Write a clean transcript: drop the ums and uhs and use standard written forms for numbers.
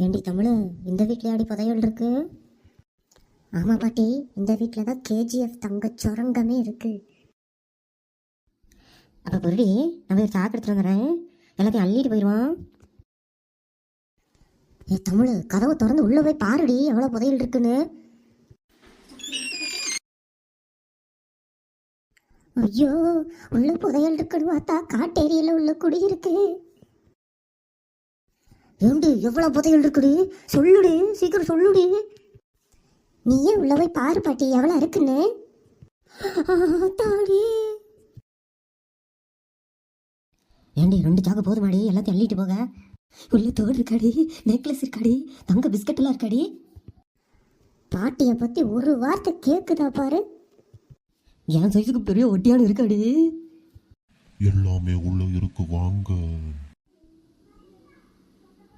ஏண்டி தமிழ், இந்த வீட்லயாடி புதையல் இருக்கு? ஆமா பாட்டி, இந்த வீட்டில் தான் கேஜிஎஃப் தங்க சுரங்கமே இருக்கு. அப்போ பொருடி, நம்ம ஒரு சாக்கு எடுத்துட்டு வந்துடுறேன், எல்லாத்தையும் அள்ளிட்டு போயிடுவான். ஏ தமிழ், கதவை திறந்து உள்ள போய் பாருடி எவ்வளோ புதையல் இருக்குன்னு. ஐயோ, உள்ள புதையல் இருக்குன்னு பார்த்தா காட்டேரியில உள்ள குடி இருக்கு. ஏண்டு எவ்வளவு புதையல் இருக்குடி, சொல்லுடி, சீக்கிரம் சொல்லுடி. நீயே உள்ள போய் பாரு பாட்டி எவ்வளவு இருக்குன்னு. தாடி ஏண்டி 2 சாக்கு போதுமாடி, எல்லாத்தையும் அள்ளிட்டு போக. உள்ள தோடு இருக்காடி, நெக்லஸ் இருக்காடி, தங்க பிஸ்கட் எல்லாம் இருக்காடி. பாட்டிய பத்தி ஒரு வார்த்தை கேக்குதா பாரு. என் சைஸுக்கு பெரிய ஒட்டியானு இருக்காடி. எல்லாமே உள்ள இருக்கு வாங்க.